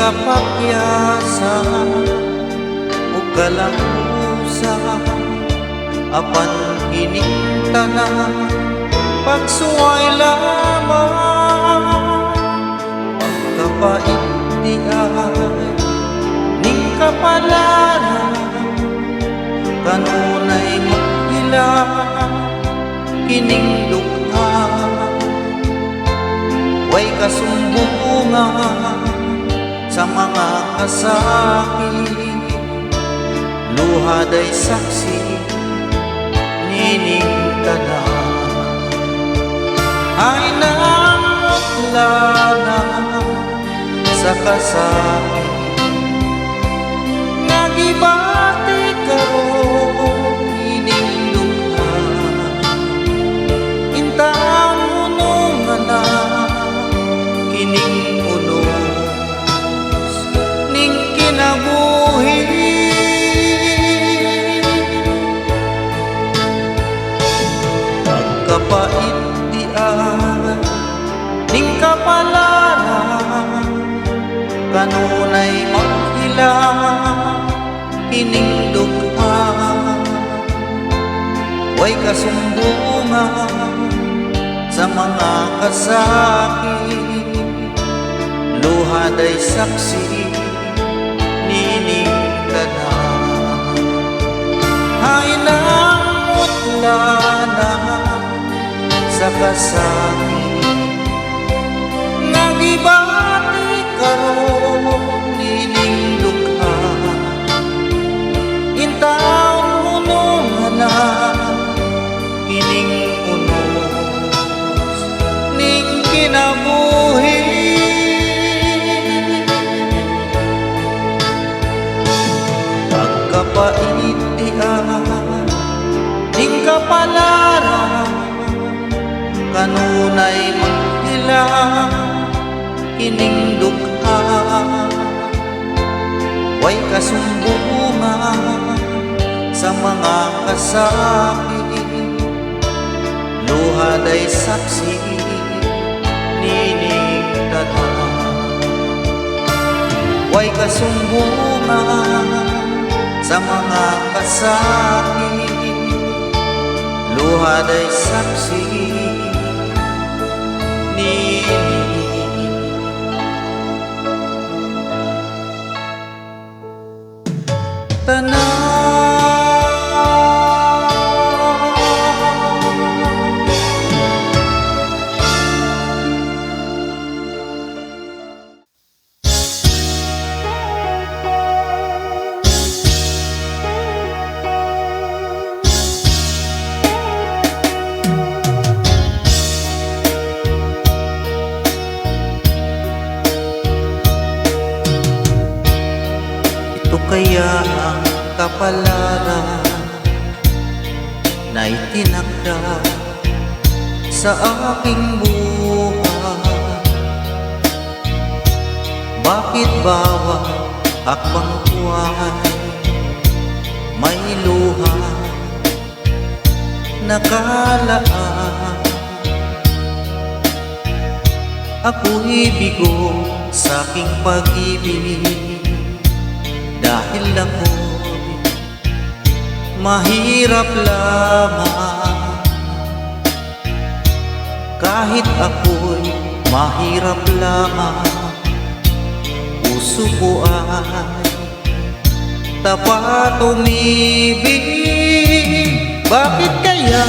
kapakyasan o kalampusa apan kining tanan pagsuway lamang pagkapait di ay ning kapalaran kanunay maghilang kining dugha way kasumbungan sa mga kasakit luhaday saksi nining tanan ay namutla sa kasakit nagibati karon ining dugha intang unungan na kining unos ning kinabuhi pagkapait di ay ning kapalaran kanunay maghilang kining dugha way kasumbungan sa mga kasakit luhaday saksi nining tanan ay namutla na sa kasakit nagibati karon nining dugha intaon unungan na kining unos ning kinabuhi pagkapait di ay ning kapalaran kanunay maghilang kining dugha way kasumbungan sa mga kasakit luhaday saksi nining tanan way kasumbungan sa mga kasakit luhaday saksi nining tanan. Ito kaya ang kapalaran na itinakda sa aking buhay. Bakit bawat hakbang ko ay may luha nakalaan? Ako'y bigo sa aking pag-ibig dahil ako'y mahirap lamang. Kahit ako'y mahirap lamang, puso ko ay tapat umibig. Bakit kaya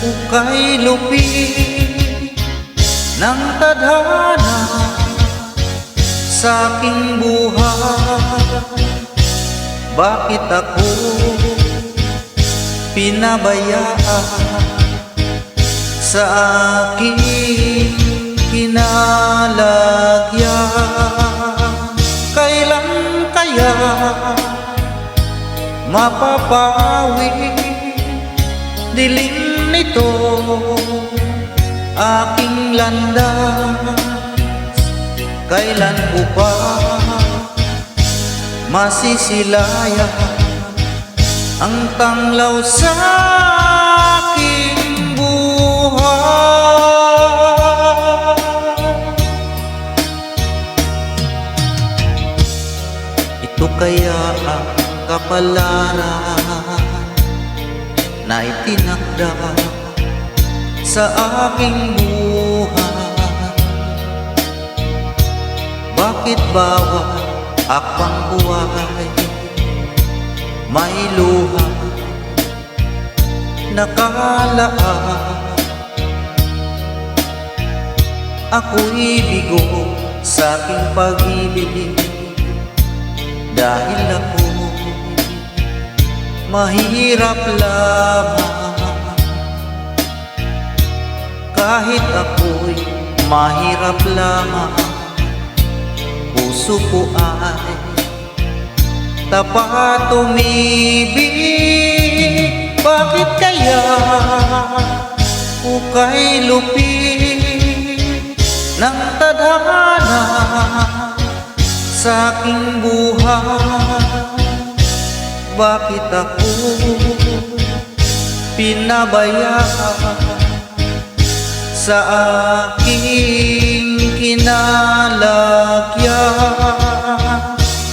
ukay lupit ng tadhana sa aking buhay? Bakit ako pinabayaan sa aking kinalagyan? Kailan kaya mapapawi dilim nito aking landas? Kailan ko pa masisilayan ang tanglaw sa aking buhay? kaya ang kapalaran na itinakda sa aking buhay? Bakit bawat hakbang buhay may luha nakalaan? Ako'y bigo sa aking pag-ibig dahil ako mahirap lamang. Kahit ako'y mahirap lamang, puso ko ay tapat umibig. Bakit kaya ukay lupit ng tadhana sa aking buhay? Bakit ako pinabayaan sa aking kinalagyan?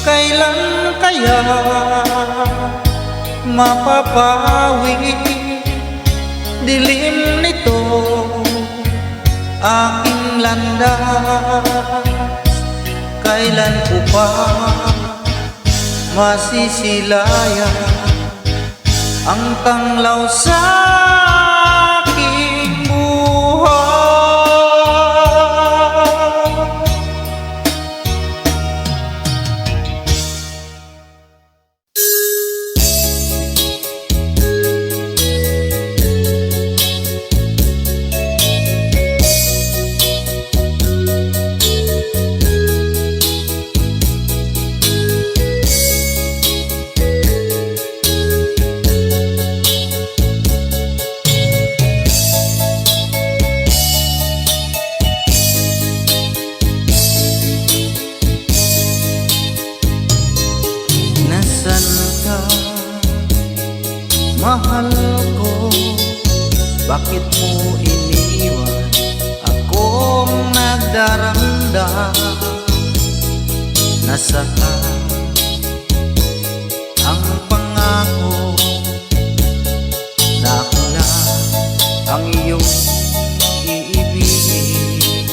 Kailan kaya mapapawi dilim nito aking landas? Kailan ko pa masisilayan ang tanglaw sa aking buhay? Mahal ko, bakit mo iniwan akong nagdaranda? Nasaan ang pangako na ako lang ang iyong iibigin?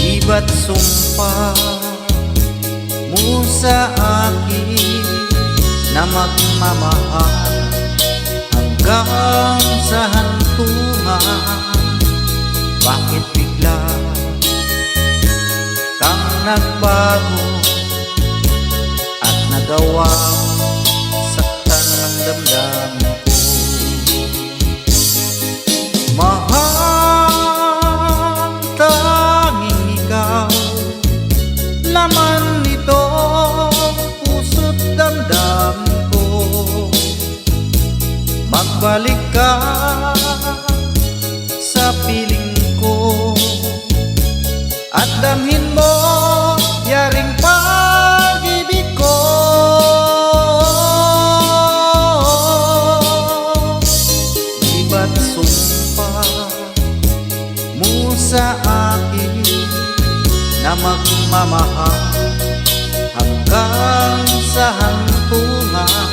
Iba't sumpa mo sa akin na magmamahal hanggang sa hantungan. Bakit bigla kang nagbago at nagawa saktan ng damdamin ko? Mahal, tanging ikaw laman nito puso't damdamin ko. Magbalik ka sa piling ko at damhin mo yaring pag-ibig ko. Iba't sumpa mo sa akin na magmamahal hanggang sa hantungan.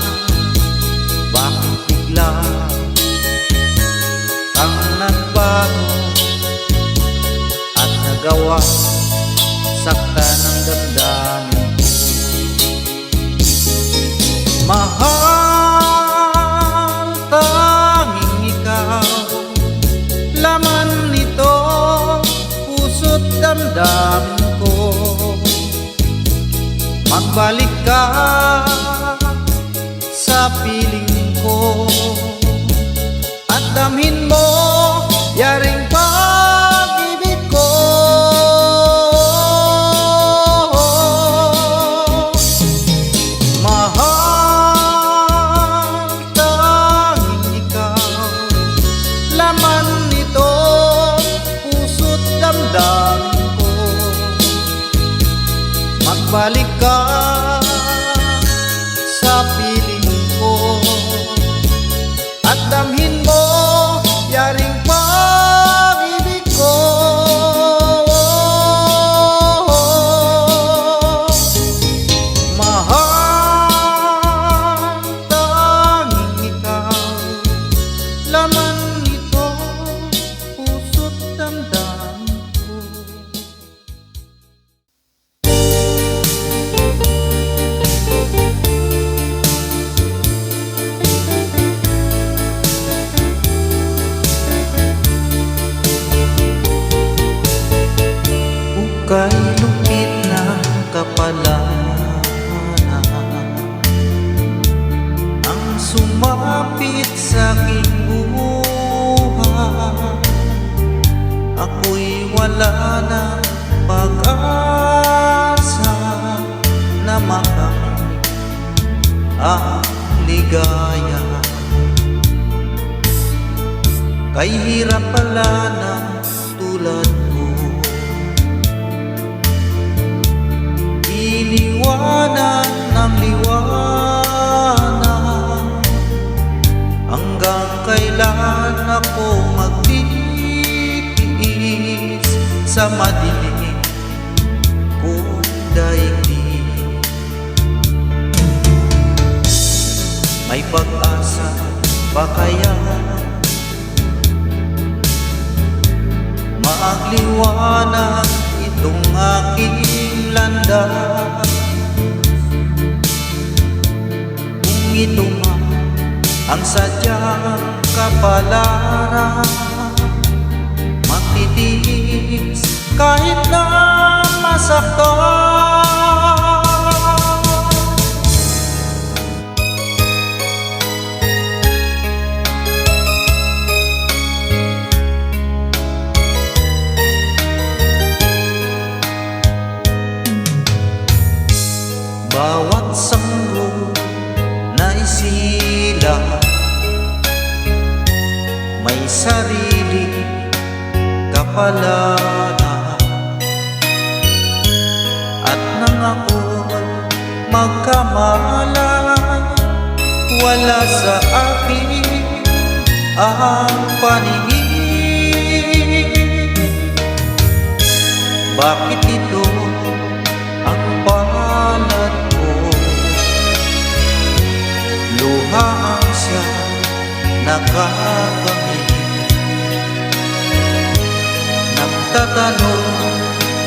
Bakit bigla kang nagbago at nagawa saktan ng damdamin ko? Mahal, tanging ikaw laman nito puso't damdamin ko. Magbalik ka sa piling ko at damhin mo yaring pag-ibig ko. Mahal, tanging ikaw laman nito puso't damdamin ko. Magbalik ka sa piling ko at damhin mo yaring pag-ibig ko. Mahal, lupit ng kapalaran ang sumapit sa aking buhay. Ako'y wala ng pag-asa na makamit ang ligaya. Kay hirap pala na tulad ko, iniwanan ng liwanag. Hanggang kailan ako magtitiis sa madilim kong daigdig? May pag-asa ba kaya maagliwanag itong aking landas? Kung ito man ang sadyang kapalaran, magtitiis kahit na masaktan. Bawat sanggo na isila may sarili kapalaran, at nang ako'y magkamalan, wala sa akin ang paningin. Bakit ito ang palad ko? Luha ang siya nakakamit. Nagtatanong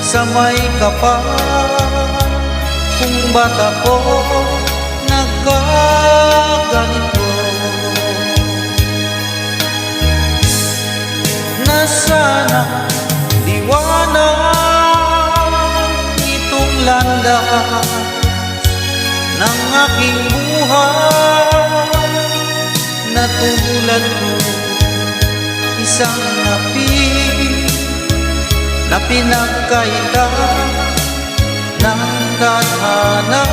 sa may kapal, kung ba't ako nagkaganito? Nasaan ang liwanag itong landas ng aking buhay? Natulad ko isang napi na pinagkaita ng tadhana.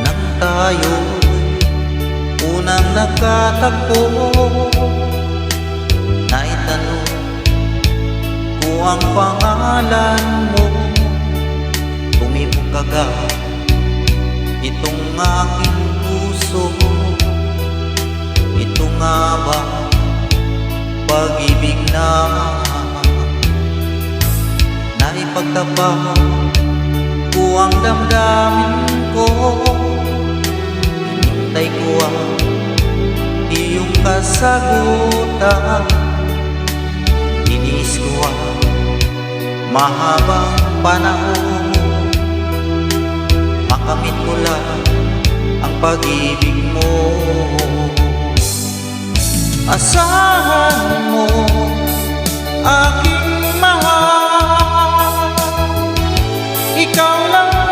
Nang tayo'y unang nagkatagpo, naitanong ko ang pangalan mo. Bumibukaga itong aking puso. Ito nga ba pag-ibig na naipagtabang ko ang damdamin ko? Hinintay ko ang iyong kasagutan. Iniis ko ang mahabang panahon, makamit ko lang ang pag-ibig mo. Asahan mo aking mahal, ikaw lang